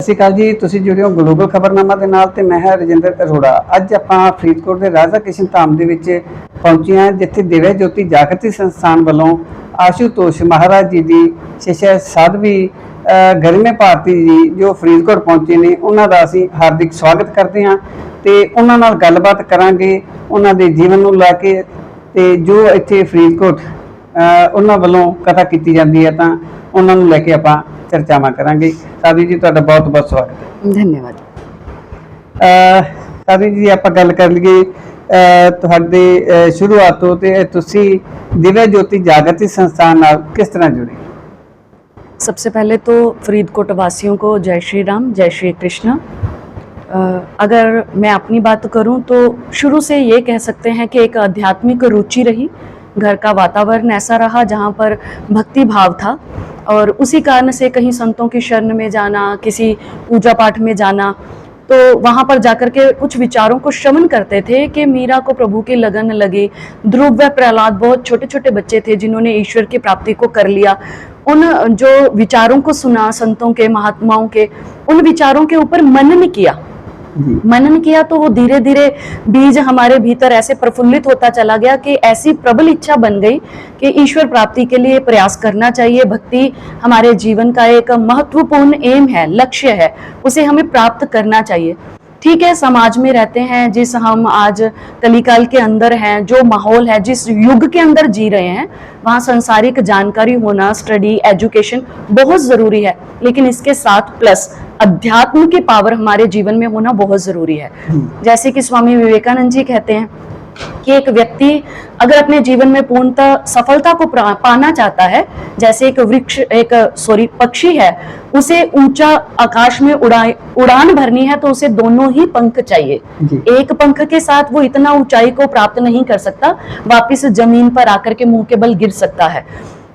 ਸਤਿ ਸ਼੍ਰੀ ਅਕਾਲ ਜੀ। ਤੁਸੀਂ ਜੁੜੇ ਹੋ ਗਲੋਬਲ ਖਬਰਨਾਮਾ ਦੇ ਨਾਲ ਤੇ ਮੈਂ ਹਾਂ ਰਜਿੰਦਰ ਅਰੋੜਾ। ਅੱਜ ਆਪਾਂ ਫਰੀਦਕੋਟ ਦੇ ਰਾਧਾ ਕ੍ਰਿਸ਼ਨ ਧਾਮ ਦੇ ਵਿੱਚ ਪਹੁੰਚੇ ਹਾਂ, ਜਿੱਥੇ ਦਿਵਯ ਜੋਤੀ ਜਾਗਰਤੀ ਸੰਸਥਾਨ ਵੱਲੋਂ ਆਸ਼ੂਤੋਸ਼ ਮਹਾਰਾਜ ਜੀ ਦੀ ਸ਼ਿਸ਼ਯ ਸਾਧਵੀ ਗਰਿਮਾ ਭਾਰਤੀ ਜੀ ਜੋ ਫਰੀਦਕੋਟ ਪਹੁੰਚੇ ਨੇ, ਉਹਨਾਂ ਦਾ ਅਸੀਂ ਹਾਰਦਿਕ ਸਵਾਗਤ ਕਰਦੇ ਹਾਂ ਤੇ ਉਹਨਾਂ ਨਾਲ ਗੱਲਬਾਤ ਕਰਾਂਗੇ ਉਹਨਾਂ ਦੇ ਜੀਵਨ ਨੂੰ ਲੈ ਕੇ ਤੇ ਜੋ ਇੱਥੇ ਫਰੀਦਕੋਟ ਉਹਨਾਂ ਵੱਲੋਂ ਕਥਾ ਕੀਤੀ ਜਾਂਦੀ ਹੈ ਤਾਂ ਉਹਨਾਂ ਨੂੰ ਲੈ ਕੇ ਆਪਾਂ ਚਰਚਾਵਾਂ ਕਰਾਂਗੇ। ਸਾਧੂ ਜੀ ਤੁਹਾਡਾ ਬਹੁਤ ਬਹੁਤ ਸਵਾਗਤ ਹੈ। ਧੰਨਵਾਦ। ਸਾਧੂ ਜੀ ਆਪਾਂ ਗੱਲ ਕਰ ਲਈਏ ਤੁਹਾਡੇ ਸ਼ੁਰੂਆਤ ਤੋਂ ਤੇ ਤੁਸੀਂ ਦਿਵਯ ਜੋਤੀ जागृति संस्थान ਨਾਲ किस तरह जुड़े? सबसे पहले तो फरीदकोट वासियों को जय श्री राम, जय श्री कृष्ण। अगर मैं अपनी बात करूं तो शुरू से ये कह सकते हैं कि एक आध्यात्मिक रुचि रही, घर का वातावरण ऐसा रहा जहां पर भक्ति भाव था और उसी कारण से कहीं संतों की शरण में जाना, किसी पूजा पाठ में जाना, तो वहाँ पर जाकर के कुछ विचारों को श्रवण करते थे कि मीरा को प्रभु की लगन लगी, ध्रुव व प्रहलाद बहुत छोटे छोटे बच्चे थे जिन्होंने ईश्वर की प्राप्ति को कर लिया। उन जो विचारों को सुना, संतों के, महात्माओं के, उन विचारों के ऊपर मनन किया। मनन किया तो वो धीरे धीरे बीज हमारे भीतर ऐसे प्रफुल्लित होता चला गया कि ऐसी प्रबल इच्छा बन गई कि ईश्वर प्राप्ति के लिए प्रयास करना चाहिए। भक्ति हमारे जीवन का एक महत्वपूर्ण एम है, लक्ष्य है, उसे हमें प्राप्त करना चाहिए। ठीक है, समाज में रहते हैं, जिस हम आज कलिकाल के अंदर हैं, जो माहौल है, जिस युग के अंदर जी रहे हैं, वहाँ सांसारिक जानकारी होना, स्टडी, एजुकेशन बहुत ज़रूरी है, लेकिन इसके साथ प्लस अध्यात्म की पावर हमारे जीवन में होना बहुत ज़रूरी है। जैसे कि स्वामी विवेकानंद जी कहते हैं कि एक व्यक्ति अगर अपने जीवन में पूर्णतः सफलता को पाना चाहता है, जैसे एक पक्षी है, उसे ऊंचा आकाश में उड़ान भरनी है तो उसे दोनों ही पंख चाहिए। एक पंख के साथ वो इतना ऊंचाई को प्राप्त नहीं कर सकता, वापिस जमीन पर आकर के मुंह के बल गिर सकता है।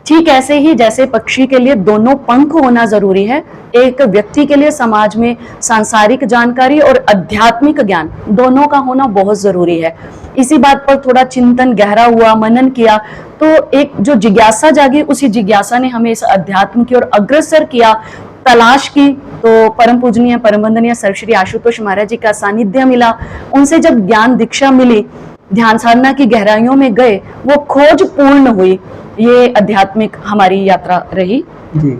ठीक ऐसे ही जैसे पक्षी के लिए दोनों पंख होना जरूरी है, एक व्यक्ति के लिए समाज में सांसारिक जानकारी और आध्यात्मिक ज्ञान दोनों का होना बहुत जरूरी है। इसी बात पर थोड़ा चिंतन गहरा हुआ, मनन किया तो एक जो जिज्ञासा जागी, उसी जिज्ञासा ने हमें इस अध्यात्म की ओर अग्रसर किया, तलाश की। तो परम पूजनीय परम वंदनीय सर श्री आशुतोष महाराज जी का सानिध्य मिला, उनसे जब ज्ञान दीक्षा मिली, ध्यान साधना की गहराइयों में गए, वो खोज पूर्ण हुई। ये आध्यात्मिक हमारी यात्रा रही। जी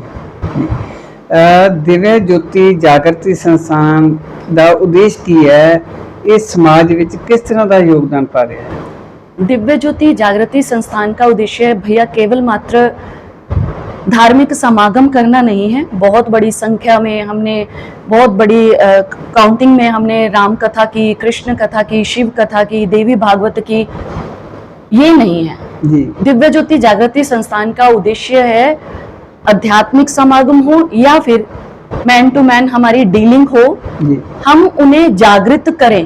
दिव्य ज्योति जागृति संस्थान का उद्देश्य की है, इस समाज विच किस तरह का योगदान पा रहा है? दिव्य ज्योति जागृति संस्थान का उद्देश्य भैया केवल मात्र धार्मिक समागम करना नहीं है। बहुत बड़ी संख्या में हमने, बहुत बड़ी काउंटिंग में हमने राम कथा की, कृष्ण कथा की, शिव कथा की, देवी भागवत की, ये नहीं है। दिव्य ज्योति जागृति संस्थान का उद्देश्य है आध्यात्मिक समागम हो या फिर मैन टू मैन हमारी डीलिंग हो, हम उन्हें जागृत करें,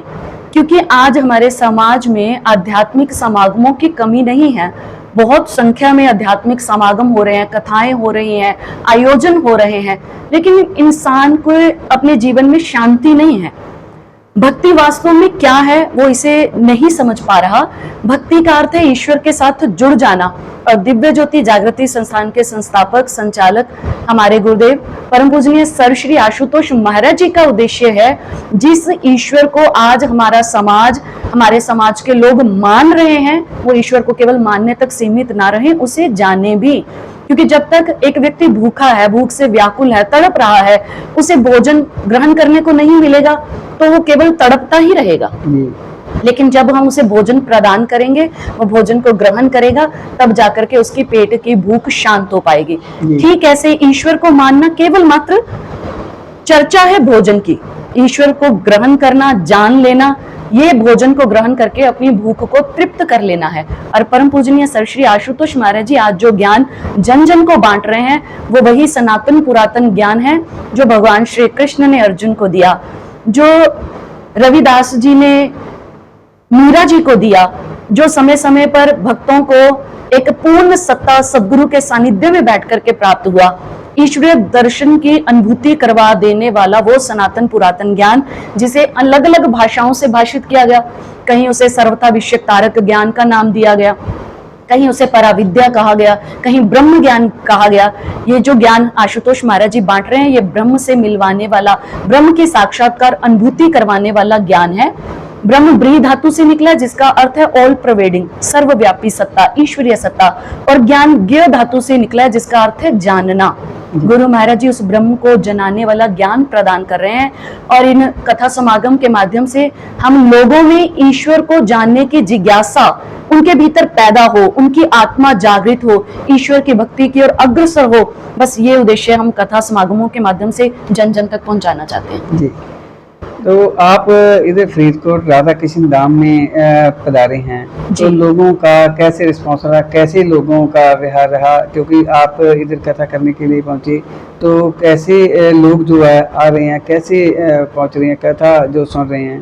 क्योंकि आज हमारे समाज में आध्यात्मिक समागमों की कमी नहीं है। बहुत संख्या में आध्यात्मिक समागम हो रहे हैं, कथाएं हो रही हैं, आयोजन हो रहे हैं, लेकिन इंसान को अपने जीवन में शांति नहीं है। भक्ति वास्तव में क्या है वो इसे नहीं समझ पा रहा। भक्ति का अर्थ है ईश्वर के साथ जुड़ जाना, और दिव्य ज्योति जागृति संस्थान के संस्थापक संचालक हमारे गुरुदेव परम पूजनीय सर श्री आशुतोष महाराज जी का उद्देश्य है, जिस ईश्वर को आज हमारा समाज, हमारे समाज के लोग मान रहे हैं, वो ईश्वर को केवल मानने तक सीमित ना रहे, उसे जाने भी। क्योंकि जब तक एक व्यक्ति भूखा है, भूख से व्याकुल है, तड़प रहा है, उसे भोजन ग्रहण करने को नहीं मिलेगा तो वो केवल तड़पता ही रहेगा। लेकिन जब हम उसे भोजन प्रदान करेंगे, वो भोजन को ग्रहण करेगा, तब जाकर के उसकी पेट की भूख शांत हो पाएगी। ठीक ऐसे ईश्वर को मानना केवल मात्र चर्चा है भोजन की, ईश्वर को ग्रहण करना, जान लेना, ये भोजन को ग्रहण करके अपनी भूख को तृप्त कर लेना है। और परम पूजनीय सर श्री आशुतोष महाराज जी आज जो ज्ञान जन जन को बांट रहे हैं, वो वही सनातन पुरातन ज्ञान है जो भगवान श्री कृष्ण ने अर्जुन को दिया, जो रविदास जी ने मीरा जी को दिया, जो समय समय पर भक्तों को एक पूर्ण सत्ता सदगुरु के सानिध्य में बैठ करके प्राप्त हुआ। ईश्वरीय दर्शन की अनुभूति करवा देने वाला वो सनातन पुरातन ज्ञान, जिसे अलग अलग भाषाओं से भाषित किया गया। कहीं उसे सर्वथा विषयक तारक ज्ञान का नाम दिया गया, कहीं उसे पराविद्या कहा गया, कहीं ब्रह्म ज्ञान कहा गया। ये जो ज्ञान आशुतोष महाराज जी बांट रहे हैं, ये ब्रह्म से मिलवाने वाला, ब्रह्म की साक्षात्कार अनुभूति करवाने वाला ज्ञान है। ब्रह्म ब्री धातु से निकला, जिसका अर्थ है ऑल प्रोवेडिंग, सर्वव्यापी सत्ता, ईश्वरीय सत्ता। और ज्ञान ज्ञ धातु से निकला है, जिसका अर्थ है जानना। गुरु महाराज जी उस ब्रह्म को जनाने वाला ज्ञान प्रदान कर रहे हैं, और इन कथा समागम के माध्यम से हम लोगों में ईश्वर को जानने की जिज्ञासा उनके भीतर पैदा हो, उनकी आत्मा जागृत हो, ईश्वर की भक्ति की ओर अग्रसर हो। बस ये उद्देश्य हम कथा समागमों के माध्यम से जन जन तक पहुंचाना चाहते हैं। जी, तो आप इधर फरीदकोट राधा कृष्ण धाम में पधारे हैं, तो लोगों का कैसे रिस्पॉन्स रहा, कैसे लोगों का व्यवहार रहा? क्योंकि आप इधर कथा करने के लिए पहुंचे, तो कैसे लोग जो है आ रहे हैं, कैसे पहुंच रहे हैं, कथा जो सुन रहे हैं,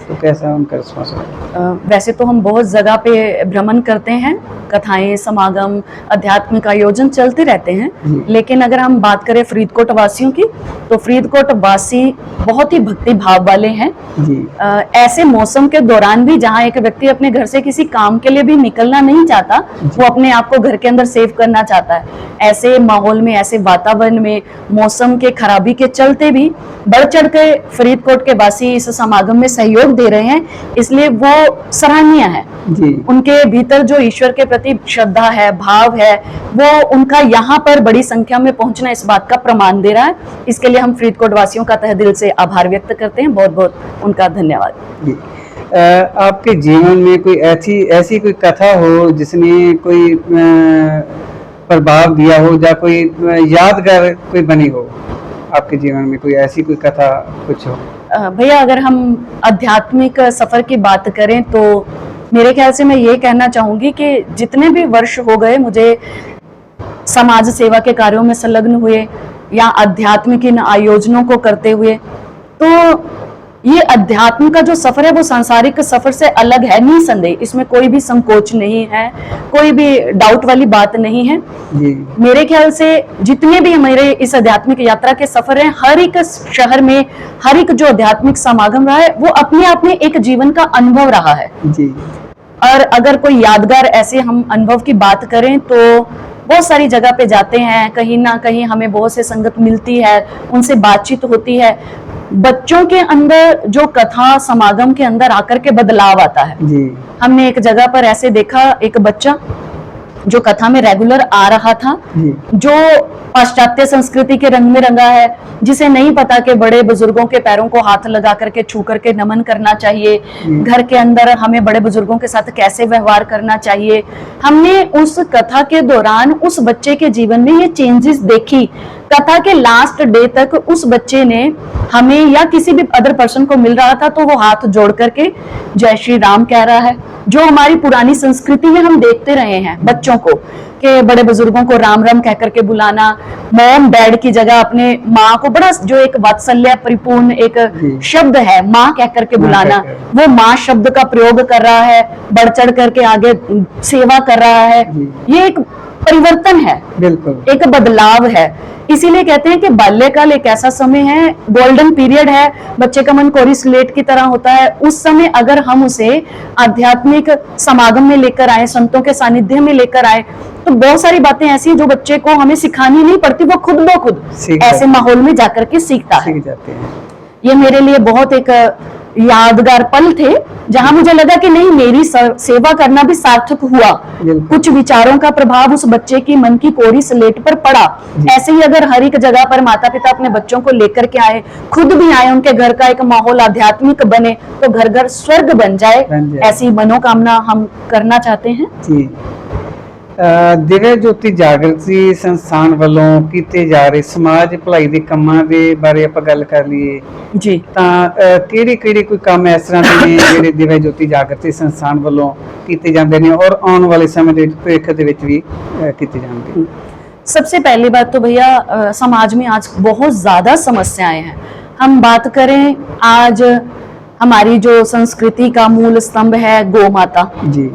तो कैसा उनका रिस्पॉन्स रहा? वैसे तो हम बहुत जगह पे भ्रमण करते हैं, कथाएं, समागम, आध्यात्मिक आयोजन चलते रहते हैं, लेकिन अगर हम बात करें फरीदकोट वासियों की, तो फरीदकोट वासी बहुत ही भक्ति भाव वाले हैं। ऐसे मौसम के दौरान भी जहाँ एक व्यक्ति अपने घर से किसी काम के लिए भी निकलना नहीं चाहता, वो अपने आप को घर के अंदर सेव करना चाहता है, ऐसे माहौल में, ऐसे वातावरण में, मौसम के खराबी के चलते भी बढ़ चढ़ के फरीदकोट के वासी इस समागम में सहयोग दे रहे हैं, इसलिए वो सराहनीय है। उनके भीतर जो ईश्वर के प्रति श्रद्धा है, भाव है, वो उनका यहाँ पर बड़ी संख्या में पहुंचना इस बात का प्रमाण दे रहा है। इसके लिए हम फरीदकोट वासियों का तहे दिल से आभार व्यक्त करते हैं। बहुत बहुत उनका धन्यवाद। आपके जीवन में कोई ऐसी कोई कथा हो जिसने कोई प्रभाव दिया हो, या कोई यादगार कोई बनी हो आपके जीवन में, कोई ऐसी कोई कथा कुछ हो? भैया, अगर हम आध्यात्मिक सफर की बात करें तो मेरे ख्याल से मैं ये कहना चाहूंगी कि जितने भी वर्ष हो गए मुझे समाज सेवा के कार्यों में संलग्न हुए या आध्यात्मिक इन आयोजनों को करते हुए, तो ये अध्यात्म का जो सफर है वो सांसारिक सफर से अलग है, निसंदेह। इसमें कोई भी संकोच नहीं है, कोई भी डाउट वाली बात नहीं है। मेरे ख्याल से जितने भी हमारे इस आध्यात्मिक यात्रा के सफर हैं, हर एक शहर में हर एक जो आध्यात्मिक समागम रहा है, वो अपने आप में एक जीवन का अनुभव रहा है। और अगर कोई यादगार ऐसे हम अनुभव की बात करें तो बहुत सारी जगह पे जाते हैं, कहीं ना कहीं हमें बहुत से संगत मिलती है, उनसे बातचीत होती है। बच्चों के अंदर जो कथा समागम के अंदर आकर के बदलाव आता है। हमने एक जगह पर ऐसे देखा, एक बच्चा जो कथा में रेगुलर आ रहा था, जो पाश्चात्य संस्कृति के रंग में रंगा है, जिसे नहीं पता कि बड़े बुजुर्गों के पैरों को हाथ लगा करके, छू करके नमन करना चाहिए, घर के अंदर हमें बड़े बुजुर्गों के साथ कैसे व्यवहार करना चाहिए। हमने उस कथा के दौरान उस बच्चे के जीवन में ये चेंजेस देखी। कथा के लास्ट डे तक उस बच्चे ने हमें या किसी भी अदर पर्सन को मिल रहा था तो वो हाथ जोड़ करके जय श्री राम कह रहा है, जो हमारी पुरानी संस्कृति में हम देखते रहे हैं बच्चों को, कि बड़े बुजुर्गों को राम राम कह करके बुलाना, मॉम डैड की जगह अपने माँ को बड़ा जो एक वात्सल्य परिपूर्ण एक शब्द है माँ कह करके बुलाना, वो माँ शब्द का प्रयोग कर रहा है, बढ़ चढ़ करके आगे सेवा कर रहा है। ये एक परिवर्तन है, बिल्कुल एक बदलाव है। इसीलिए कहते हैं कि बाल्यकाल एक ऐसा समय है, गोल्डन पीरियड है, बच्चे का मन कोरी स्लेट की तरह होता है। उस समय अगर हम उसे आध्यात्मिक समागम में लेकर आए, संतों के सानिध्य में लेकर आए, तो बहुत सारी बातें ऐसी हैं जो बच्चे को हमें सिखानी नहीं पड़ती, वो खुद ब खुद ऐसे माहौल में जाकर के सीखता है। ये मेरे लिए बहुत एक यादगार पल थे, जहां मुझे लगा कि नहीं, मेरी सेवा करना भी सार्थक हुआ। कुछ विचारों का प्रभाव उस बच्चे की मन की कोरी स्लेट पर पड़ा। ऐसे ही अगर हर एक जगह पर माता पिता अपने बच्चों को लेकर के आए, खुद भी आए, उनके घर का एक माहौल आध्यात्मिक बने, तो घर घर स्वर्ग बन जाए। ऐसी मनोकामना हम करना चाहते हैं। दिव्य ज्योति जागृति संस्थान ਵੱਲੋਂ ਕੀਤੇ ਜਾ ਰਹੇ ਸਮਾਜ ਭਲਾਈ ਦੇ ਕੰਮਾਂ ਦੇ ਬਾਰੇ ਆਪਾਂ ਗੱਲ ਕਰ ਲਈਏ ਜੀ, ਤਾਂ ਕਿਹੜੇ ਕੋਈ ਕੰਮ ਇਸ ਤਰ੍ਹਾਂ ਦੇ ਨੇ ਜਿਹੜੇ ਦਿव्य ज्योति जागृति संस्थान ਵੱਲੋਂ ਕੀਤੇ ਜਾਂਦੇ ਨੇ ਔਰ ਆਉਣ ਵਾਲੇ ਸਮੇਂ ਦੇ ਭਵਿੱਖ ਦੇ ਵਿੱਚ ਵੀ ਕੀਤੇ ਜਾਣਗੇ? सबसे पहली बात तो भैया, समाज में आज बहुत ज्यादा समस्याएं हैं। हम बात करें, आज हमारी जो संस्कृति का मूल स्तंभ है गौ माता,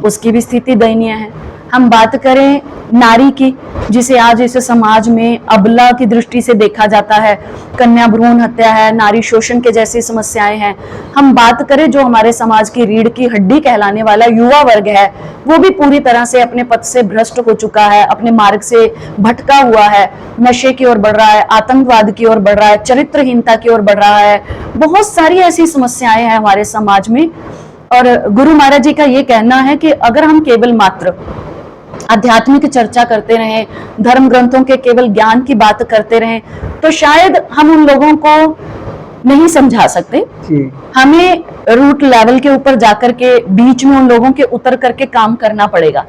उसकी भी स्थिति दयनीय है। हम बात करें नारी की, जिसे आज इस समाज में अबला की दृष्टि से देखा जाता है, कन्या भ्रूण हत्या है, नारी शोषण के जैसी समस्याएं हैं। हम बात करें जो हमारे समाज की रीढ़ की हड्डी कहलाने वाला युवा वर्ग है, वो भी पूरी तरह से अपने पथ से भ्रष्ट हो चुका है, अपने मार्ग से भटका हुआ है, नशे की ओर बढ़ रहा है, आतंकवाद की ओर बढ़ रहा है, चरित्रहीनता की ओर बढ़ रहा है। बहुत सारी ऐसी समस्याएं हैं हमारे समाज में। और गुरु महाराज जी का ये कहना है कि अगर हम केवल मात्र आध्यात्मिक चर्चा करते रहें, धर्म ग्रंथों के केवल ज्ञान की बात करते रहें, तो शायद हम उन लोगों को नहीं समझा सकते। हमें रूट लेवल के ऊपर जाकर के बीच में उन लोगों के उतर करके काम करना पड़ेगा।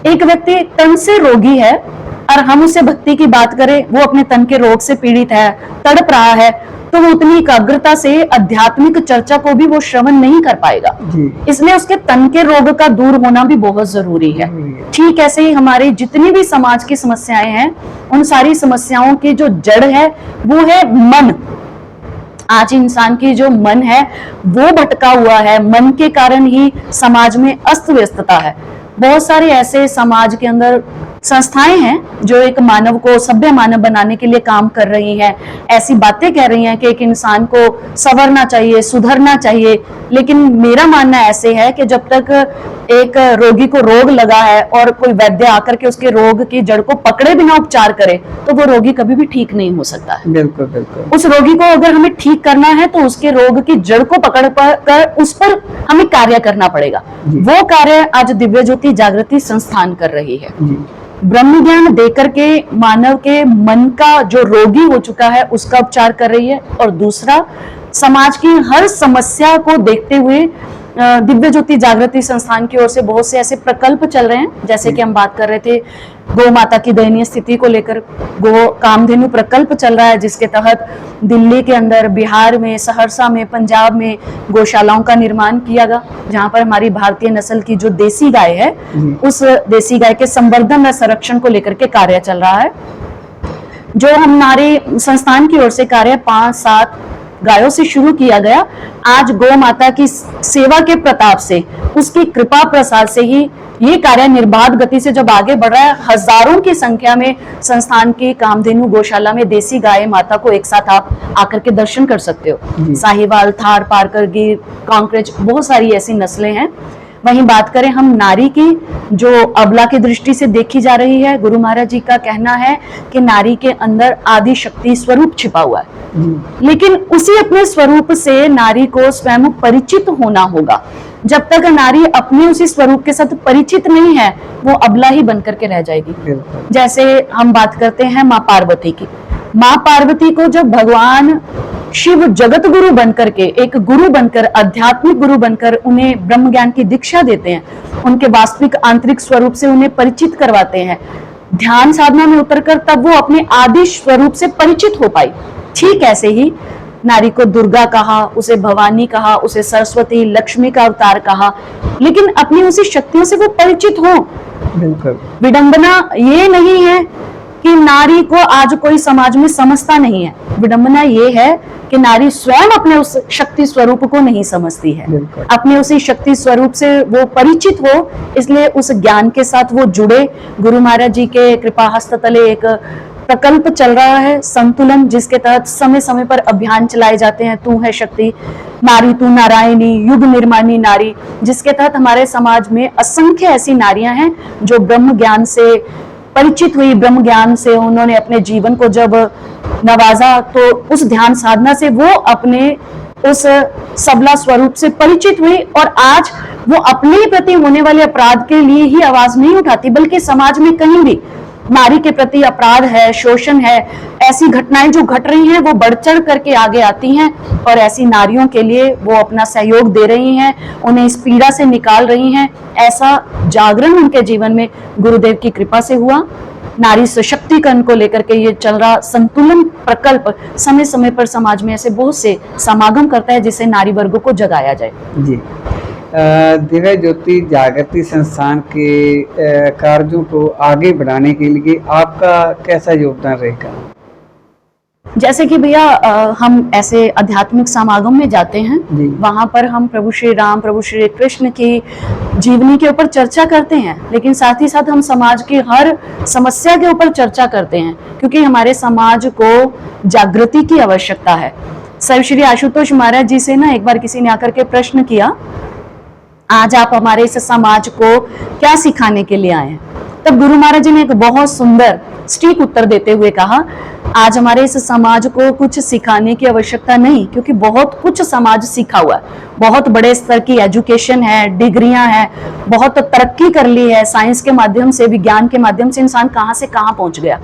एक व्यक्ति तन से रोगी है और हम उससे भक्ति की बात करें, वो अपने तन के रोग से पीड़ित है, तड़प रहा है, तो वो उतनी एकाग्रता से आध्यात्मिक चर्चा को भी वो श्रवण नहीं कर पाएगा। इसलिए उसके तन के रोग का दूर होना भी बहुत जरूरी है। ठीक ऐसे ही हमारी जितनी भी समाज की समस्याएं हैं, उन सारी समस्याओं की जो जड़ है वो है मन। आज इंसान की जो मन है वो भटका हुआ है, मन के कारण ही समाज में अस्त व्यस्तता है। बहुत सारे ऐसे समाज के अंदर संस्थाएं हैं जो एक मानव को सभ्य मानव बनाने के लिए काम कर रही हैं, ऐसी बातें कह रही हैं कि एक इंसान को संवरना चाहिए, सुधरना चाहिए। लेकिन मेरा मानना ऐसे है कि जब तक एक रोगी को रोग लगा है और कोई वैद्य आकर के उसके रोग की जड़ को पकड़े बिना उपचार करे, तो वो रोगी कभी भी ठीक नहीं हो सकता है। बिल्कुल बिल्कुल। उस रोगी को अगर हमें ठीक करना है तो उसके रोग की जड़ को पकड़ कर उस पर हमें कार्य करना पड़ेगा। वो कार्य आज दिव्य ज्योति जागृति संस्थान कर रही है। ब्रह्म ज्ञान देकर के मानव के मन का जो रोगी हो चुका है उसका उपचार कर रही है। और दूसरा, समाज की हर समस्या को देखते हुए दिव्य ज्योति जागृति संस्थान की ओर से बहुत से ऐसे प्रकल्प चल रहे हैं। जैसे कि हम बात कर रहे थे गौ माता की दयनीय स्थिति को लेकर, गो कामधेनु प्रकल्प चल रहा है, जिसके तहत दिल्ली के अंदर, बिहार में, सहरसा में, पंजाब में गौशालाओं का निर्माण किया गया, जहां पर हमारी भारतीय नस्ल की जो देसी गाय है उस देसी गाय के संवर्धन व संरक्षण को लेकर के कार्य चल रहा है। जो हमारे संस्थान की ओर से कार्य 5-7 गायों से शुरू किया गया, आज गौ माता की सेवा के प्रताप से, उसकी कृपा प्रसाद से ही ये कार्य निर्बाध गति से जब आगे बढ़ रहा है। हजारों की संख्या में संस्थान की कामधेनु गौशाला में देसी गाय माता को एक साथ आप आकर के दर्शन कर सकते हो। साहिवाल, थार, पारकर, गिर, कांकरेज, बहुत सारी ऐसी नस्लें हैं। वहीं बात करें हम नारी की, जो अबला की दृष्टि से देखी जा रही है, गुरु महाराज जी का कहना है कि नारी के अंदर आदि शक्ति स्वरूप छिपा हुआ है, लेकिन उसी अपने स्वरूप से नारी को स्वयं परिचित होना होगा। जब तक नारी अपने उसी स्वरूप के साथ परिचित नहीं है, वो अबला ही बनकर के रह जाएगी। जैसे हम बात करते हैं माँ पार्वती की। माँ पार्वती को जब भगवान शिव जगत गुरु बनकर के, एक गुरु बनकर, आध्यात्मिक गुरु बनकर उन्हें ब्रह्म ज्ञान की दीक्षा देते हैं, उनके वास्तविक आंतरिक स्वरूप से उन्हें परिचित करवाते हैं, ध्यान साधना में उतरकर तब वो अपने आदि स्वरूप से परिचित हो पाई। ठीक ऐसे ही नारी को दुर्गा कहा, उसे भवानी कहा, उसे सरस्वती, लक्ष्मी का अवतार कहा, लेकिन अपनी उसी शक्तियों से वो परिचित हो। बिल्कुल। विडंबना ये नहीं है कि नारी को आज कोई समाज में समझता नहीं है, विडंबना ये है कि नारी स्वयं अपने उस शक्ति स्वरूप को नहीं समझती है, अपने उसी शक्ति स्वरूप से वो परिचित हो, इसलिए उस ज्ञान के साथ वो जुड़े। गुरु महाराज जी के कृपा हस्त तले एक प्रकल्प चल रहा है, संतुलन, जिसके तहत समय समय पर अभियान चलाए जाते हैं। तू है शक्ति, नारी तू नारायणी, युग निर्माणी नारी, जिसके तहत हमारे समाज में असंख्य ऐसी नारियां हैं जो ब्रह्म ज्ञान से परिचित हुई, ब्रह्म ज्ञान से उन्होंने अपने जीवन को जब नवाजा तो उस ध्यान साधना से वो अपने उस सबला स्वरूप से परिचित हुई, और आज वो अपने प्रति होने वाले अपराध के लिए ही आवाज नहीं उठाती, बल्कि समाज में कहीं भी नारी के प्रति अपराध है, शोषण है, ऐसी घटनाएं जो घट रही हैं वो बढ़ चढ़ करके आगे आती हैं, और ऐसी नारियों के लिए वो अपना सहयोग दे रही हैं, उन्हें इस पीड़ा से निकाल रही हैं। ऐसा जागरण उनके जीवन में गुरुदेव की कृपा से हुआ। नारी सशक्तिकरण को लेकर के ये चल रहा संतुलन प्रकल्प समय समय पर समाज में ऐसे बहुत से समागम करता है जिससे नारी वर्ग को जगाया जाए। जी, दिव्य ज्योति जागृति संस्थान के कार्यों को आगे बढ़ाने के लिए आपका कैसा योगदान रहेगा? जैसे कि भैया हम ऐसे आध्यात्मिक समागम में जाते हैं, जी। वहां पर हम प्रभु श्री राम प्रभु श्री कृष्ण की जीवनी के ऊपर चर्चा करते हैं, लेकिन साथ ही साथ हम समाज की हर समस्या के ऊपर चर्चा करते हैं, क्योंकि हमारे समाज को जागृति की आवश्यकता है। सर्व श्री आशुतोष महाराज जी से ना एक बार किसी ने आकर के प्रश्न किया, आज आप हमारे इस समाज को क्या सिखाने के लिए आए हैं? तब गुरु महाराज जी ने एक बहुत सुंदर सटीक उत्तर देते हुए कहा, आज हमारे इस समाज को कुछ सिखाने की आवश्यकता नहीं, क्योंकि बहुत कुछ समाज सीखा हुआ है, बहुत बड़े स्तर की एजुकेशन है, डिग्रियां हैं, बहुत तरक्की कर ली है, साइंस के माध्यम से, विज्ञान के माध्यम से इंसान कहां से कहां पहुंच गया,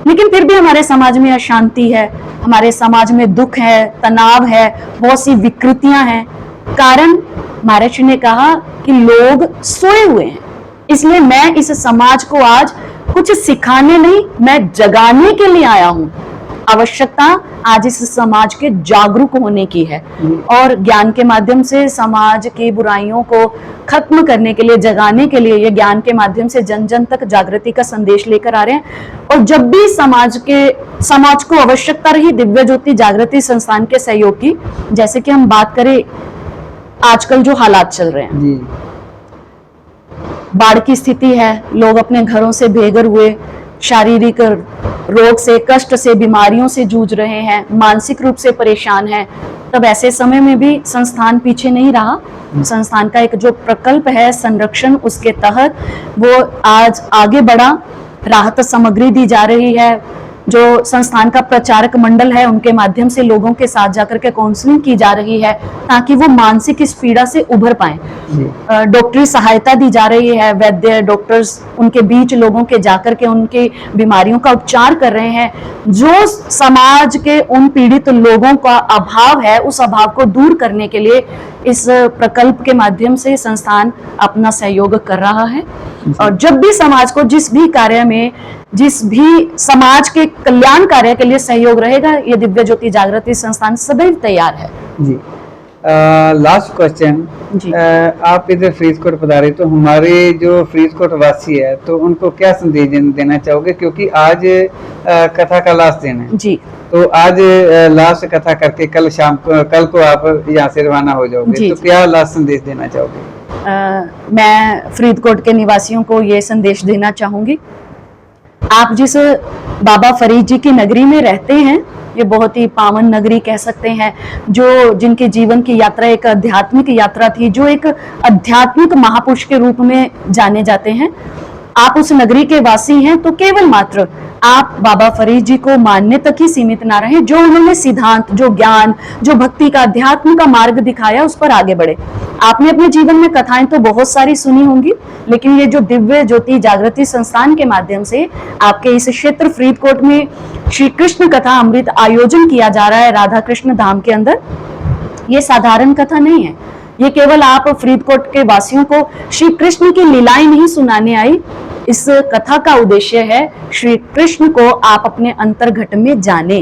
लेकिन फिर भी हमारे समाज में अशांति है, हमारे समाज में दुख है, तनाव है, बहुत सी विकृतियां हैं। कारण महाराज ने कहा कि लोग सोए हुए हैं, इसलिए मैं इस समाज को आज कुछ सिखाने नहीं, मैं जगाने के लिए आया हूं। आवश्यकता आज इस समाज के जागरूक होने की है और ज्ञान के माध्यम से समाज की बुराइयों को खत्म करने के लिए, जगाने के लिए, ये ज्ञान के माध्यम से जन जन तक जागृति का संदेश लेकर आ रहे हैं। और जब भी समाज को आवश्यकता रही दिव्य ज्योति जागृति संस्थान के सहयोग की, जैसे कि हम बात करें आजकल जो हालात चल रहे हैं जी। बाढ़ की स्थिति है, लोग अपने घरों से बेघर हुए, शारीरिक रोग से, कष्ट से, बीमारियों से जूझ रहे हैं, मानसिक रूप से परेशान हैं। तब ऐसे समय में भी संस्थान पीछे नहीं रहा। संस्थान का एक जो प्रकल्प है संरक्षण, उसके तहत वो आज आगे बढ़ा, राहत सामग्री दी जा रही है। जो संस्थान का प्रचारक मंडल है, उनके माध्यम से लोगों के साथ जाकर के काउंसलिंग की जा रही है, ताकि वो मानसिक इस पीड़ा से उभर पाएं। डॉक्टरी सहायता दी जा रही है, वैद्य डॉक्टर्स उनके बीच लोगों के जाकर के उनकी बीमारियों का उपचार कर रहे हैं। जो समाज के उन पीड़ित लोगों का अभाव है, उस अभाव को दूर करने के लिए इस प्रकल्प के माध्यम से संस्थान अपना सहयोग कर रहा है। और जब भी समाज को जिस भी कार्य में, जिस भी समाज के कल्याण कार्य के लिए सहयोग रहेगा, ये दिव्य ज्योति जागृति संस्थान सदैव तैयार है। जी। लास्ट क्वेश्चन जी। आप इधर फरीदकोट पधारे, तो हमारे जो फरीदकोट वासी है, तो उनको क्या संदेश देना चाहोगे? क्योंकि आज कथा का लास्ट दिन है जी। तो आज लास्ट कथा करके कल को आप यहाँ से रवाना हो जाओगे, तो क्या लास्ट संदेश देना चाहोगे? मैं फरीदकोट के निवासियों को ये संदेश देना चाहूंगी, आप जिस बाबा फरीद जी की नगरी में रहते हैं, ये बहुत ही पावन नगरी कह सकते हैं, जो जिनके जीवन की यात्रा एक आध्यात्मिक यात्रा थी, जो एक आध्यात्मिक महापुरुष के रूप में जाने जाते हैं। आप उस नगरी के वासी हैं, तो केवल मात्र आप बाबा फरीद जी को मानने तक ही सीमित ना रहे। जो उन्होंने सिद्धांत, जो ज्ञान, जो भक्ति का, अध्यात्म का मार्ग दिखाया, उस पर आगे बढ़े। आपने अपने जीवन में कथाएं तो बहुत सारी सुनी होंगी, लेकिन ये जो दिव्य ज्योति जागृति संस्थान के माध्यम से आपके इस क्षेत्र फरीदकोट में श्री कृष्ण कथा अमृत आयोजन किया जा रहा है राधा कृष्ण धाम के अंदर, ये साधारण कथा नहीं है। ये केवल आप फरीदकोट के वासियों को श्री कृष्ण की लीलाएं नहीं सुनाने आई, इस कथा का उद्देश्य है श्री कृष्ण को आप अपने अंतर्घट में जाने,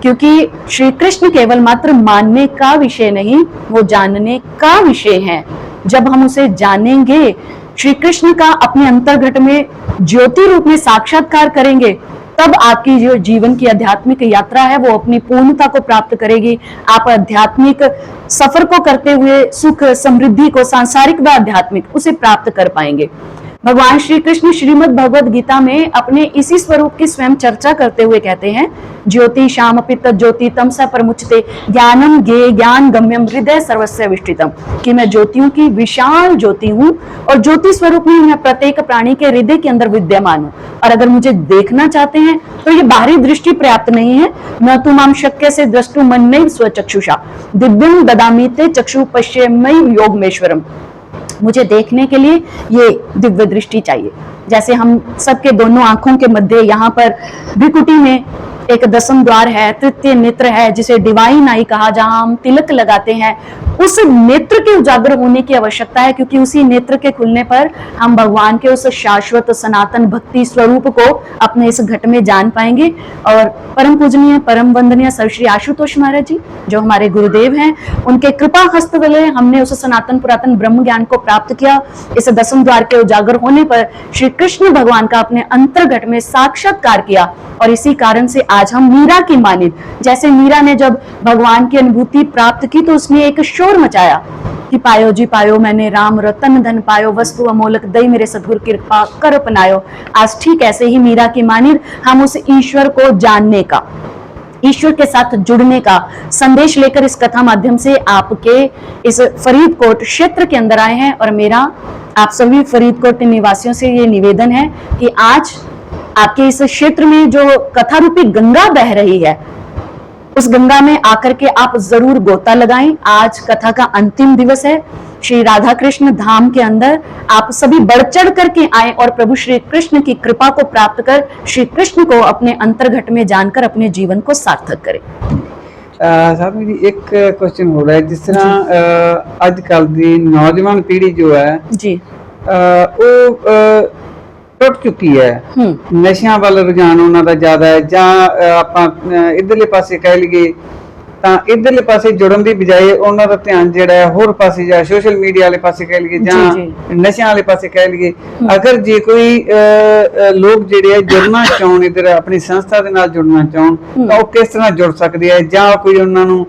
क्योंकि श्री कृष्ण केवल मात्र मानने का विषय नहीं, वो जानने का विषय है। जब हम उसे जानेंगे, श्री कृष्ण का अपने अंतर्घट में ज्योति रूप में साक्षात्कार करेंगे, तब आपकी जो जीवन की आध्यात्मिक यात्रा है वो अपनी पूर्णता को प्राप्त करेगी। आप आध्यात्मिक सफर को करते हुए सुख समृद्धि को, सांसारिक व आध्यात्मिक, उसे प्राप्त कर पाएंगे। भगवान श्री कृष्ण श्रीमद् भगवद गीता में अपने इसी स्वरूप की स्वयं चर्चा करते हुए कहते हैं, ज्योति श्याम पित्त ज्योति तमसा परमुच्यते ज्ञानम गे ज्ञान गम्यम हृदय सर्वस्य विष्टितम, कि मैं ज्योतियों की विशाल ज्योति हूँ और ज्योति स्वरूप में मैं प्रत्येक प्राणी के हृदय के अंदर विद्यमान हूँ। और अगर मुझे देखना चाहते हैं तो ये बाहरी दृष्टि पर्याप्त नहीं है। न तु माम शक्य से द्रष्टु मन्नैव स्वचक्षुषा दिव्यम ददामि ते चक्षु पश्येमि योगमेश्वरम, मुझे देखने के लिए ये दिव्य दृष्टि चाहिए। जैसे हम सबके दोनों आंखों के मध्य यहाँ पर भ्रिकुटी में एक दसम द्वार है, तृतीय नेत्र है, जिसे डिवाइन आई कहा, जहां हम तिलक लगाते हैं, उस नेत्र के उजागर होने की आवश्यकता है, क्योंकि उसी नेत्र के खुलने पर हम भगवान के उस शाश्वत सनातन भक्ति स्वरूप को अपने इस घट में जान पाएंगे। और परम पूजनीय परम वंदनीय सर्व श्री आशुतोष महाराज जी, जो हमारे गुरुदेव हैं, उनके कृपा हस्त तले हमने उस सनातन पुरातन ब्रह्म ज्ञान को प्राप्त किया। इस दसम द्वार के उजागर होने पर श्री कृष्ण भगवान का अपने अंतर्घट में साक्षात्कार किया और इसी कारण से आज हम मीरा की मानित, जैसे मीरा ने जब भगवान की अनुभूति प्राप्त की तो उसने एक शोर मचाया कि पायो जी पायो मैंने राम रतन धन पायो, वस्तु अमोलक दई मेरे सदगुरु कृपा कर अपनायो। आज ठीक ऐसे ही मीरा की मानित हम उस ईश्वर को जानने का, ईश्वर के साथ जुड़ने का संदेश लेकर इस कथा माध्यम से आपके इस फरीदकोट क्षेत्र के अंदर आए हैं। और मेरा आप सभी फरीदकोट निवासियों से ये निवेदन है कि आज आपके इस क्षेत्र में जो कथा रूपी गंगा बह रही है, उस गंगा में आकर के आप जरूर गोता लगाएं। आज कथा का अंतिम दिवस है। श्री राधा कृष्ण धाम के अंदर आप सभी बढ़ चढ़ करके आए और प्रभु श्री कृष्ण की कृपा को प्राप्त कर श्री कृष्ण को अपने अंतर्घट में जानकर अपने जीवन को सार्थक करें। साहब जी एक क्वेश्चन हो रहा है, जिस तरह आजकल की नौजवान पीढ़ी जो है जी वो ਟੁੱਟ ਚੁੱਕੀ ਹੈ, ਨਸ਼ਿਆਂ ਵੱਲ ਰੁਝਾਨ ਉਹਨਾਂ ਦਾ ਜ਼ਿਆਦਾ ਹੈ, ਜਾਂ ਆਪਾਂ ਇਧਰਲੇ ਪਾਸੇ ਕਹਿ ਲਈਏ ਤਾਂ ਇਧਰਲੇ ਪਾਸੇ ਜੁੜਨ ਦੀ ਬਜਾਏ ਉਹਨਾਂ ਦਾ ਧਿਆਨ ਜਿਹੜਾ ਹੈ ਹੋਰ ਪਾਸੇ, ਜਾਂ ਸੋਸ਼ਲ ਮੀਡੀਆ ਵਾਲੇ ਪਾਸੇ ਕਹਿ ਲਈਏ ਜਾਂ ਨਸ਼ਿਆਂ ਵਾਲੇ ਪਾਸੇ ਕਹਿ ਲਈਏ। ਅਗਰ ਜੇ ਕੋਈ ਲੋਕ ਜਿਹੜੇ ਆ ਜੁੜਨਾ ਚਾਹਣ, ਇਧਰ ਆਪਣੀ ਸੰਸਥਾ ਦੇ ਨਾਲ ਜੁੜਨਾ ਚਾਹਣ ਤਾਂ ਉਹ ਕਿਸ ਤਰ੍ਹਾਂ ਜੁੜ ਸਕਦੇ ਆ, ਜਾਂ ਕੋਈ ਉਹਨਾਂ ਨੂੰ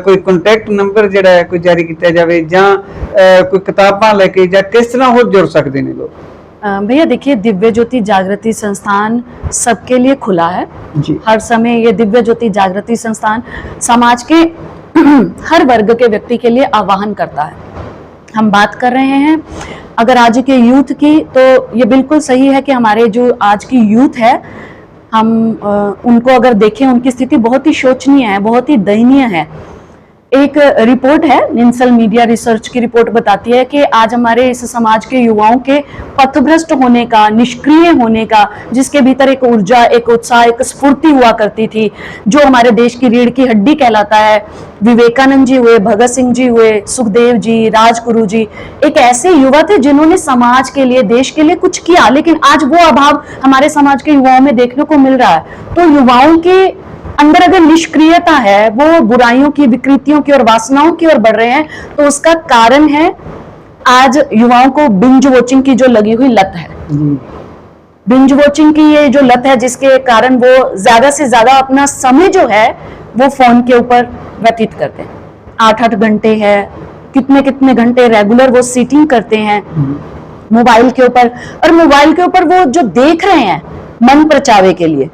ਕੋਈ ਕੰਟੈਕਟ ਨੰਬਰ ਜਿਹੜਾ ਹੈ ਕੋਈ ਜਾਰੀ ਕੀਤਾ ਜਾਵੇ, ਜਾਂ ਕੋਈ ਕਿਤਾਬਾਂ ਲੈ ਕੇ, ਜਾਂ ਕਿਸ ਤਰ੍ਹਾਂ ਹੋਰ ਜੁੜ ਸਕਦੇ ਨੇ ਲੋਕ? भैया देखिए, दिव्य ज्योति जागृति संस्थान सबके लिए खुला है जी। हर समय ये दिव्य ज्योति जागृति संस्थान समाज के हर वर्ग के व्यक्ति के लिए आह्वान करता है। हम बात कर रहे हैं अगर आज के यूथ की, तो ये बिल्कुल सही है कि हमारे जो आज की यूथ है, हम उनको अगर देखें, उनकी स्थिति बहुत ही शोचनीय है, बहुत ही दयनीय है। एक रिपोर्ट है, निंसल मीडिया रिसर्च की रिपोर्ट बताती है कि आज हमारे इस समाज के युवाओं के पथभ्रष्ट होने का, निष्क्रिय होने का, जिसके भीतर एक ऊर्जा, एक उत्साह, एक स्फूर्ति हुआ करती थी, जो हमारे देश की रीढ़ की हड्डी कहलाता है। विवेकानंद जी हुए, भगत सिंह जी हुए, सुखदेव जी, राजगुरु जी, एक ऐसे युवा थे जिन्होंने समाज के लिए, देश के लिए कुछ किया, लेकिन आज वो अभाव हमारे समाज के युवाओं में देखने को मिल रहा है। तो युवाओं के अंदर अगर निष्क्रियता है, वो बुराइयों की, विकृतियों की और वासनाओं की ओर बढ़ रहे हैं, तो उसका कारण है आज युवाओं को बिंज वॉचिंग की जो लगी हुई लत है। बिंज वॉचिंग की ये जो लत है, जिसके कारण वो ज्यादा से ज्यादा अपना समय जो है वो फोन के ऊपर व्यतीत करते हैं। 8-8 घंटे है, कितने कितने घंटे रेगुलर वो सीटिंग करते हैं मोबाइल के ऊपर, और मोबाइल के ऊपर वो जो देख रहे हैं मन परचावे के लिए,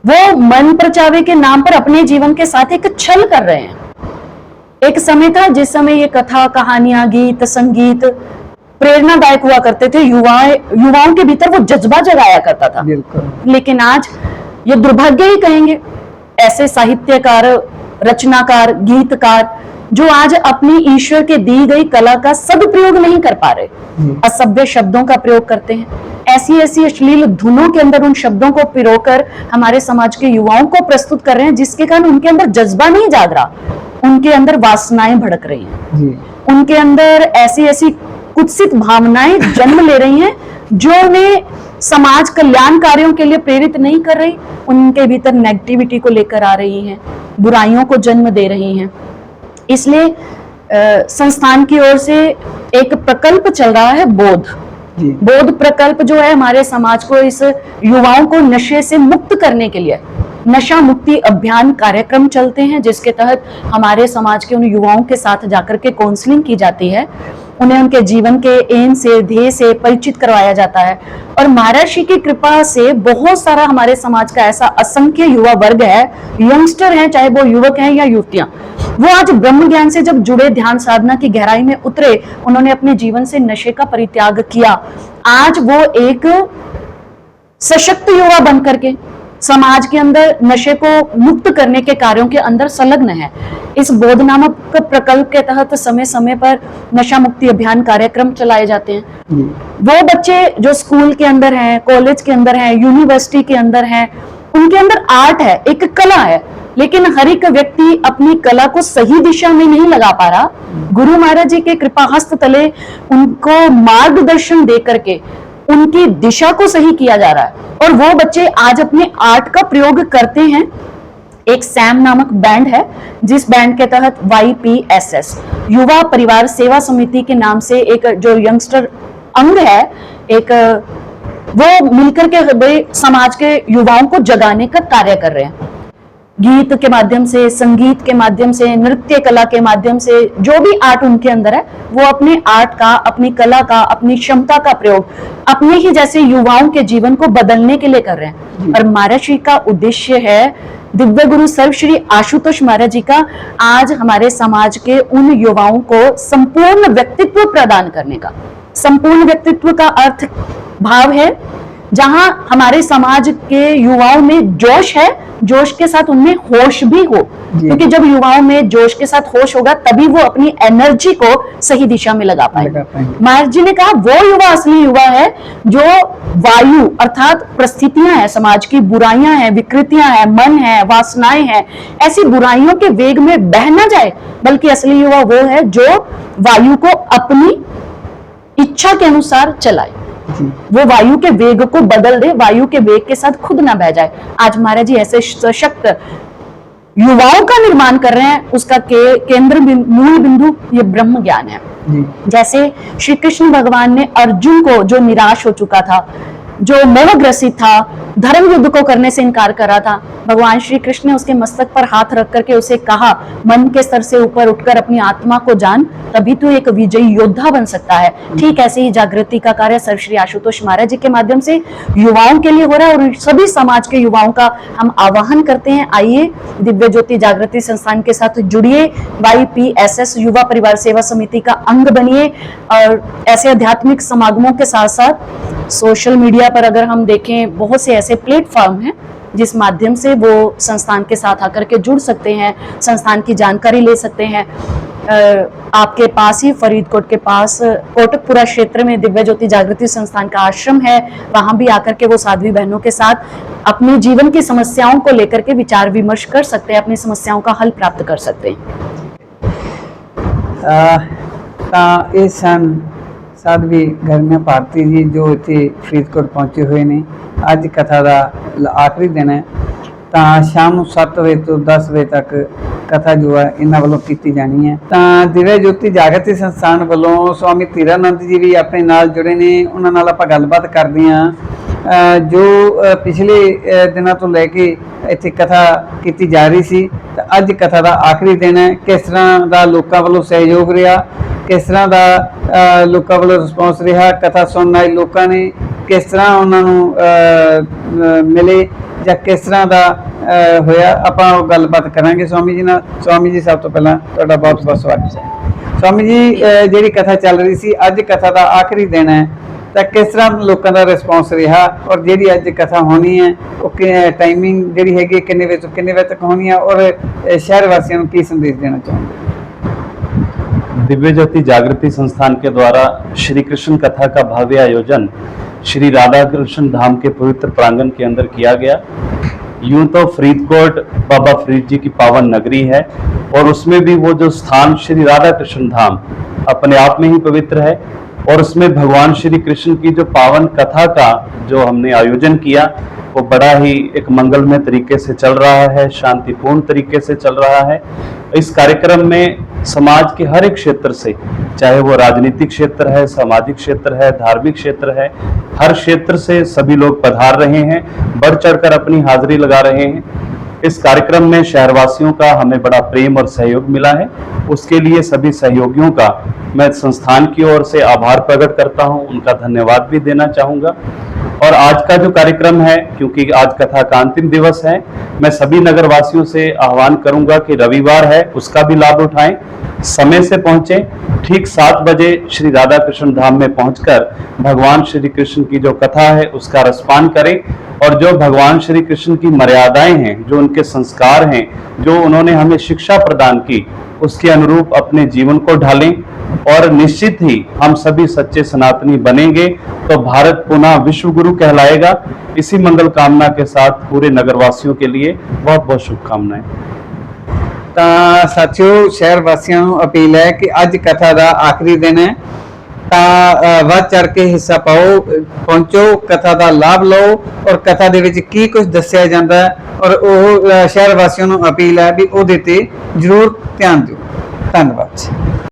वो मन परचावे के नाम पर अपने जीवन के साथ एक छल कर रहे हैं। एक समय था जिस समय ये कथा, कहानियां, गीत, संगीत प्रेरणादायक हुआ करते थे, युवाओं के भीतर वो जज्बा जगाया करता था। लेकिन आज ये दुर्भाग्य ही कहेंगे, ऐसे साहित्यकार, रचनाकार, गीतकार जो आज अपनी ईश्वर के दी गई कला का सदुपयोग नहीं कर पा रहे, असभ्य शब्दों का प्रयोग करते हैं, ऐसी ऐसी अश्लील धुनों के अंदर उन शब्दों को पिरोकर हमारे समाज के युवाओं को प्रस्तुत कर रहे हैं, जिसके कारण उनके अंदर जज्बा नहीं जाग रहा, उनके अंदर वासनाएं भड़क रही हैं, उनके अंदर ऐसी ऐसी कुत्सित भावनाएं जन्म ले रही हैं जो उन्हें समाज कल्याण कार्यों के लिए प्रेरित नहीं कर रही, उनके भीतर नेगेटिविटी को लेकर आ रही हैं, बुराइयों को जन्म दे रही हैं। इसलिए संस्थान की ओर से एक प्रकल्प चल रहा है, बोध प्रकल्प, जो है हमारे समाज को, इस युवाओं को नशे से मुक्त करने के लिए नशा मुक्ति अभियान कार्यक्रम चलते हैं, जिसके तहत हमारे समाज के उन युवाओं के साथ जाकर के काउंसलिंग की जाती है, उन्हें उनके जीवन के एम से, ध्येय से परिचित करवाया जाता है। और महाराज की कृपा से बहुत सारा हमारे समाज का ऐसा असंख्य युवा वर्ग है, यंगस्टर हैं, चाहे वो युवक हैं या युवतियां, वो आज ब्रह्म ज्ञान से जब जुड़े, ध्यान साधना की गहराई में उतरे, उन्होंने अपने जीवन से नशे का परित्याग किया, आज वो एक सशक्त युवा बन करके समाज के अंदर नशे को मुक्त करने के कार्यों के अंदर संलग्न है। इस बोध नामक प्रकल्प के तहत समय समय पर नशा मुक्ति अभियान कार्यक्रम चलाए जाते हैं। वो बच्चे जो स्कूल के अंदर हैं, कॉलेज के अंदर हैं, यूनिवर्सिटी के अंदर हैं, उनके अंदर आर्ट है, एक कला है, लेकिन हर एक व्यक्ति अपनी कला को सही दिशा में नहीं लगा पा रहा। गुरु महाराज जी के कृपा हस्त तले उनको मार्गदर्शन दे करके उनकी दिशा को सही किया जा रहा है, और वो बच्चे आज अपने आर्ट का प्रयोग करते हैं। एक सैम नामक बैंड है, जिस बैंड के तहत YPSS युवा परिवार सेवा समिति के नाम से एक जो यंगस्टर अंग है, एक वो मिलकर के भाई समाज के युवाओं को जगाने का कार्य कर रहे हैं। गीत के माध्यम से, संगीत के माध्यम से, नृत्य कला के माध्यम से, जो भी आर्ट उनके अंदर है वो अपने आर्ट का, अपनी कला का, अपनी क्षमता का प्रयोग अपने ही जैसे युवाओं के जीवन को बदलने के लिए कर रहे हैं। और महाराज जी का उद्देश्य है, दिव्य गुरु सर्व श्री आशुतोष महाराज जी का, आज हमारे समाज के उन युवाओं को संपूर्ण व्यक्तित्व प्रदान करने का। संपूर्ण व्यक्तित्व का अर्थ भाव है जहां हमारे समाज के युवाओं में जोश है, जोश के साथ उनमें होश भी हो, क्योंकि जब युवाओं में जोश के साथ होश होगा तभी वो अपनी एनर्जी को सही दिशा में लगा पाएंगे। महाराज जी ने कहा वो युवा असली युवा है जो वायु अर्थात परिस्थितियां हैं, समाज की बुराइयां हैं, विकृतियां हैं, मन है, वासनाएं हैं, ऐसी बुराइयों के वेग में बह ना जाए, बल्कि असली युवा वो है जो वायु को अपनी इच्छा के अनुसार चलाए, वो वायु के वेग को बदल दे, वायु के वेग के साथ खुद ना बह जाए। आज महाराज जी ऐसे सशक्त युवाओं का निर्माण कर रहे हैं, उसका केंद्र मूल बिंदु ये ब्रह्म ज्ञान है। जैसे श्री कृष्ण भगवान ने अर्जुन को, जो निराश हो चुका था, जो मोहग्रसित था, धर्म युद्ध को करने से इनकार कर रहा था, भगवान श्री कृष्ण ने उसके मस्तक पर हाथ रख करके उसे कहा, मन के स्तर से ऊपर उठकर अपनी आत्मा को जान, तभी तू एक विजयी योद्धा बन सकता है। ठीक ऐसे ही जागृति का कार्य सर्व श्री आशुतोष महाराज जी के माध्यम से युवाओं के लिए हो रहा है, और सभी समाज के युवाओं का हम आह्वान करते हैं, आइए दिव्य ज्योति जागृति संस्थान के साथ जुड़िए, YPSS युवा परिवार सेवा समिति का अंग बनिए, और ऐसे आध्यात्मिक समागमों के साथ साथ सोशल मीडिया पर अगर हम देखें, बहुत से ऐसे प्लेटफॉर्म हैं जिस माध्यम से वो संस्थान के साथ आकर के जुड़ सकते हैं, संस्थान की जानकारी ले सकते हैं। आपके पास ही फरीदकोट के पास कोटकपुरा क्षेत्र में दिव्य ज्योति जागृति संस्थान का आश्रम है, वहां भी आकर के वो साध्वी बहनों के साथ अपने जीवन की समस्याओं को लेकर के विचार विमर्श कर सकते हैं, अपनी समस्याओं का हल प्राप्त कर सकते हैं। इस सन साध्वी घरना भारती जी जो इतने फरीदकोट पहुंचे हुए ने, अज कथा का आखिरी दिन है, तो शाम 7 बजे तो 10 बजे तक कथा जो है इन्हों वालों की जानी है। तो दिव्य ज्योति जागृति संस्थान वालों स्वामी धीरानंद जी भी अपने नाल जुड़े ने, उन्होंने नाल आपां गलबात करते हैं। जो पिछले दिनों तो लैके इत्थे कथा की जा रही सी, तो अज कथा का आखिरी दिन है, किस तरह का लोगों वालों सहयोग रहा, किस तरह का लोगों वालों रिस्पॉन्स रहा, कथा सुनने आए लोगों ने किस तरह उन्होंने मिले या किस तरह का होया, आपां गलबात करांगे स्वामी जी नाल। स्वामी जी सब तो पहला तुहाडा बहुत बहुत स्वागत है। स्वामी जी जिहड़ी कथा चल रही सी, अज कथा का आखिरी दिन है, तो किस तरह लोगों का रिस्पॉन्स रहा, और जिहड़ी अज कथा होनी है वो टाइमिंग जिहड़ी हैगी किन्ने बजे तो किन्ने बजे तक होनी है, और शहर वासियों को की संदेश देना चाहोगे? दिव्य ज्योति जागृति संस्थान के द्वारा श्री कृष्ण कथा का भव्य आयोजन श्री राधा कृष्ण धाम के पवित्र प्रांगण के अंदर किया गया। यूं तो फरीदकोट बाबा फरीद जी की पावन नगरी है, और उसमें भी वो जो स्थान श्री राधा कृष्ण धाम अपने आप में ही पवित्र है, और उसमें भगवान श्री कृष्ण की जो पावन कथा का जो हमने आयोजन किया वो बड़ा ही एक मंगलमय तरीके से चल रहा है, शांतिपूर्ण तरीके से चल रहा है। इस कार्यक्रम में समाज के हर एक क्षेत्र से, चाहे वो राजनीतिक क्षेत्र है, सामाजिक क्षेत्र है, धार्मिक क्षेत्र है, हर क्षेत्र से सभी लोग पधार रहे हैं, बढ़ चढ़कर अपनी हाजिरी लगा रहे हैं। इस कार्यक्रम में शहरवासियों का हमें बड़ा प्रेम और सहयोग मिला है, उसके लिए सभी सहयोगियों का मैं संस्थान की ओर से आभार प्रकट करता हूं, उनका धन्यवाद भी देना चाहूँगा। और आज का जो कार्यक्रम है, क्योंकि आज कथा का अंतिम दिवस है, मैं सभी नगरवासियों से आह्वान करूंगा कि रविवार है उसका भी लाभ उठाएं, समय से पहुंचे, ठीक 7 बजे श्री राधा कृष्ण धाम में पहुंचकर भगवान श्री कृष्ण की जो कथा है उसका रसपान करें, और जो भगवान श्री कृष्ण की मर्यादाएं हैं, जो उनके संस्कार हैं, जो उन्होंने हमें शिक्षा प्रदान की, उसके अनुरूप अपने जीवन को ढालें, और निश्चित ही हम सभी सच्चे सनातनी बनेंगे तो भारत पुनः विश्व गुरु कहलाएगा। इसी मंगल कामना के साथ पूरे नगरवासियों के लिए बहुत बहुत शुभकामनाएं। तो साथियों, शहर वासियों को अपील है कि अज कथा का आखिरी दिन है, तो वध चढ़ के हिस्सा पाओ, पहुंचो, कथा का लाभ लो, और कथा दे विच की कुछ दस्सिया जाता है, और वो शहर वासियों को अपील है भी उहदे ते जरूर ध्यान दिओ। धन्यवाद।